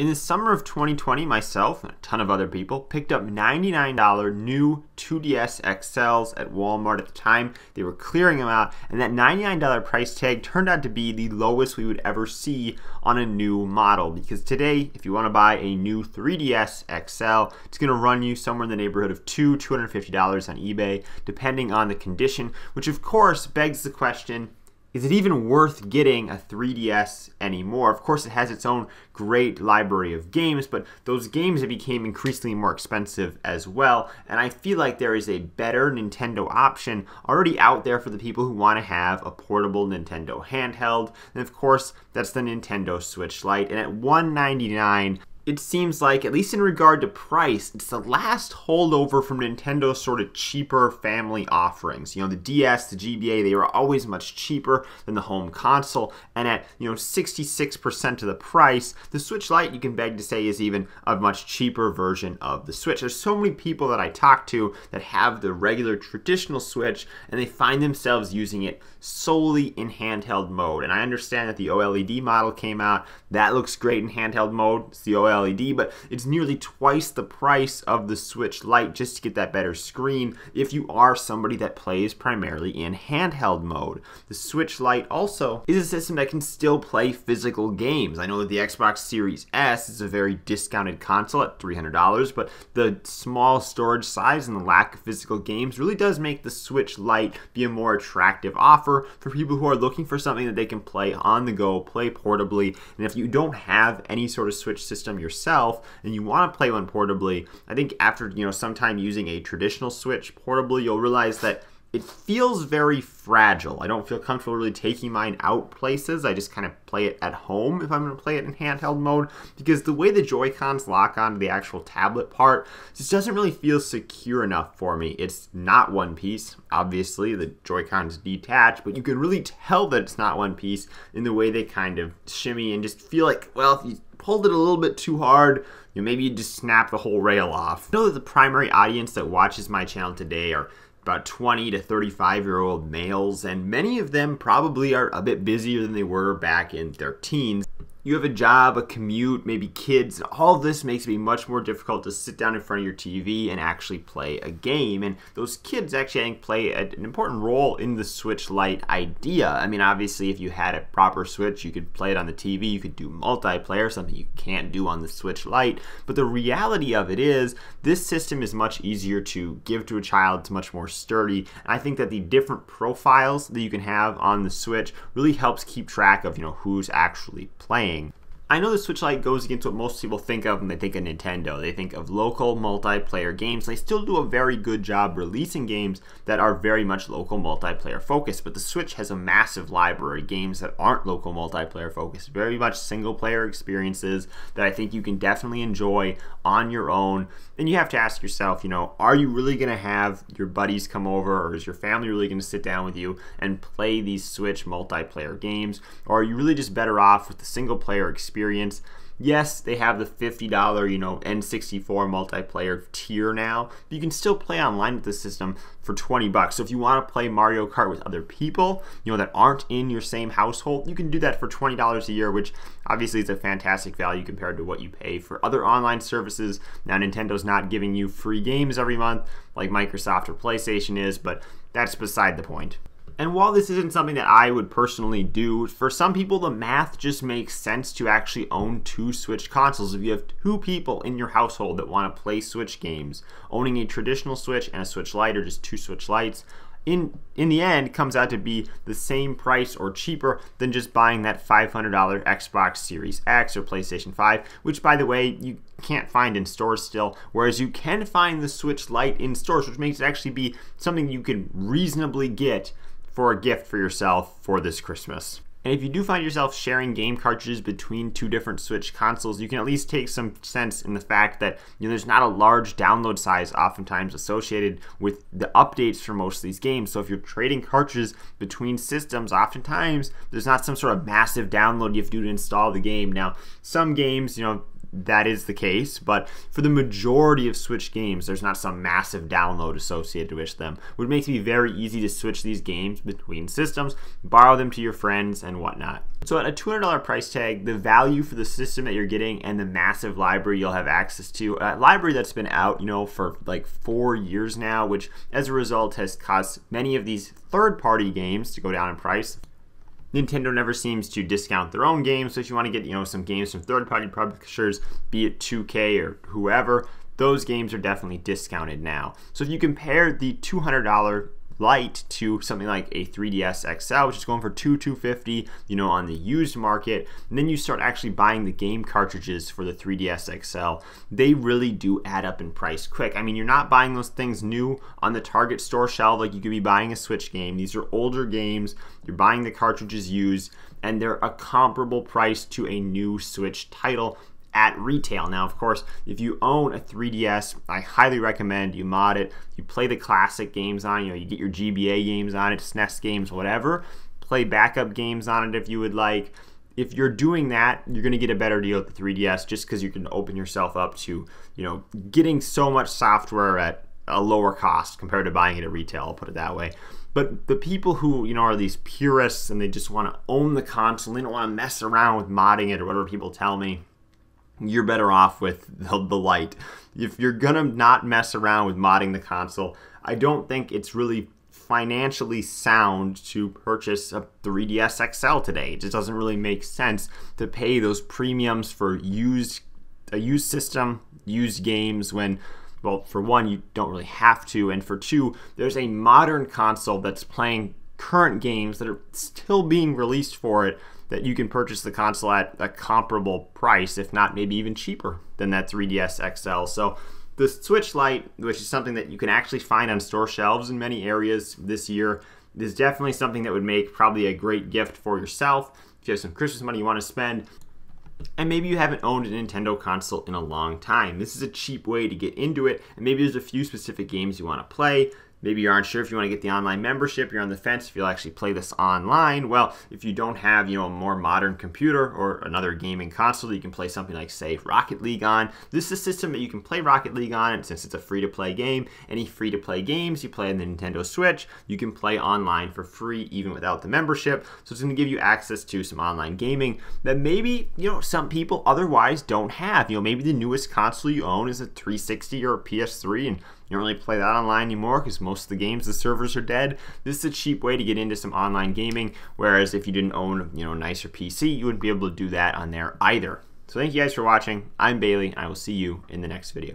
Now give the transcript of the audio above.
In the summer of 2020, myself and a ton of other people picked up $99 new 2DS XLs at Walmart at the time. They were clearing them out, and that $99 price tag turned out to be the lowest we would ever see on a new model, because today, if you want to buy a new 3DS XL, it's going to run you somewhere in the neighborhood of $250 on eBay, depending on the condition, which of course begs the question, is it even worth getting a 3DS anymore? Of course, it has its own great library of games, but those games have become increasingly more expensive as well, and I feel like there is a better Nintendo option already out there for the people who want to have a portable Nintendo handheld, and of course, that's the Nintendo Switch Lite, and at $199, it seems like, at least in regard to price, it's the last holdover from Nintendo's sort of cheaper family offerings. You know, the DS, the GBA, they were always much cheaper than the home console, and at, 66% of the price, the Switch Lite, you can beg to say, is even a much cheaper version of the Switch. There's so many people that I talk to that have the regular traditional Switch, and they find themselves using it solely in handheld mode. And I understand that the OLED model came out. That looks great in handheld mode. It's the OLED, but it's nearly twice the price of the Switch Lite just to get that better screen if you are somebody that plays primarily in handheld mode. The Switch Lite also is a system that can still play physical games. I know that the Xbox Series S is a very discounted console at $300, but the small storage size and the lack of physical games really does make the Switch Lite be a more attractive offer for people who are looking for something that they can play on the go, play portably. And if you don't have any sort of Switch system yourself and you want to play one portably, I think after some time using a traditional Switch portably, you'll realize that it feels very fragile. I don't feel comfortable really taking mine out places. I just kind of play it at home if I'm going to play it in handheld mode, because the way the Joy-Cons lock onto the actual tablet part just doesn't really feel secure enough for me. It's not one piece. Obviously, the Joy-Cons detach, but you can really tell that it's not one piece in the way they kind of shimmy and just feel like, well, if you pulled it a little bit too hard, maybe you just snap the whole rail off. I know that the primary audience that watches my channel today are about 20 to 35-year-old males, and many of them probably are a bit busier than they were back in their teens. You have a job, a commute, maybe kids. All of this makes it be much more difficult to sit down in front of your TV and actually play a game. And those kids actually, I think, play an important role in the Switch Lite idea. I mean, obviously, if you had a proper Switch, you could play it on the TV. You could do multiplayer, something you can't do on the Switch Lite. But the reality of it is, this system is much easier to give to a child. It's much more sturdy. And I think that the different profiles that you can have on the Switch really helps keep track of, who's actually playing. I know the Switch Lite goes against what most people think of when they think of Nintendo. They think of local multiplayer games. They still do a very good job releasing games that are very much local multiplayer focused, but the Switch has a massive library of games that aren't local multiplayer focused, very much single player experiences that I think you can definitely enjoy on your own. And you have to ask yourself, are you really going to have your buddies come over, or is your family really going to sit down with you and play these Switch multiplayer games, or are you really just better off with the single player experience? Yes, they have the $50, N64 multiplayer tier now, but you can still play online with the system for $20. So if you want to play Mario Kart with other people, that aren't in your same household, you can do that for $20 a year, which obviously is a fantastic value compared to what you pay for other online services. Now, Nintendo's not giving you free games every month like Microsoft or PlayStation is, but that's beside the point. And while this isn't something that I would personally do, for some people the math just makes sense to actually own two Switch consoles. If you have two people in your household that want to play Switch games, owning a traditional Switch and a Switch Lite, or just two Switch Lites, in the end comes out to be the same price or cheaper than just buying that $500 Xbox Series X or PlayStation 5, which, by the way, you can't find in stores still, whereas you can find the Switch Lite in stores, which makes it actually be something you can reasonably get for a gift for yourself for this Christmas. And if you do find yourself sharing game cartridges between two different Switch consoles, you can at least take some sense in the fact that there's not a large download size oftentimes associated with the updates for most of these games. So if you're trading cartridges between systems, oftentimes there's not some sort of massive download you have to do to install the game. Now, some games, that is the case, but for the majority of Switch games, there's not some massive download associated with them, which makes it very easy to switch these games between systems, borrow them to your friends, and whatnot. So at a $200 price tag, the value for the system that you're getting and the massive library you'll have access to, a library that's been out, for like 4 years now, which as a result has caused many of these third-party games to go down in price. Nintendo never seems to discount their own games, so if you want to get some games from third-party publishers, be it 2K or whoever, those games are definitely discounted now. So if you compare the $200 Lite to something like a 3DS XL, which is going for $250, on the used market, and then you start actually buying the game cartridges for the 3DS XL, they really do add up in price quick. I mean, you're not buying those things new on the Target store shelf like you could be buying a Switch game. These are older games. You're buying the cartridges used, and they're a comparable price to a new Switch title at retail. Now, of course, if you own a 3DS, I highly recommend you mod it. You play the classic games on it. You get your GBA games on it, SNES games, whatever. Play backup games on it if you would like. If you're doing that, you're going to get a better deal with the 3DS just because you can open yourself up to, getting so much software at a lower cost compared to buying it at retail, I'll put it that way. But the people who, are these purists and they just want to own the console, they don't want to mess around with modding it or whatever people tell me, you're better off with the Lite. If you're gonna not mess around with modding the console, I don't think it's really financially sound to purchase a 3DS XL today. It just doesn't really make sense to pay those premiums for a used system, used games when, well, for one, you don't really have to, and for two, there's a modern console that's playing current games that are still being released for it, that you can purchase the console at a comparable price, if not maybe even cheaper than that 3DS XL. So the Switch Lite, which is something that you can actually find on store shelves in many areas this year, is definitely something that would make probably a great gift for yourself if you have some Christmas money you want to spend. And maybe you haven't owned a Nintendo console in a long time. This is a cheap way to get into it, and maybe there's a few specific games you want to play. Maybe you aren't sure if you want to get the online membership, you're on the fence if you'll actually play this online. Well, if you don't have, a more modern computer or another gaming console that you can play something like, say, Rocket League on, this is a system that you can play Rocket League on, and since it's a free-to-play game, any free-to-play games you play on the Nintendo Switch, you can play online for free even without the membership. So it's going to give you access to some online gaming that maybe, some people otherwise don't have. Maybe the newest console you own is a 360 or a PS3, and you don't really play that online anymore because most of the games, the servers are dead. This is a cheap way to get into some online gaming, whereas if you didn't own a nicer PC, you wouldn't be able to do that on there either. So thank you guys for watching. I'm Bailey, and I will see you in the next video.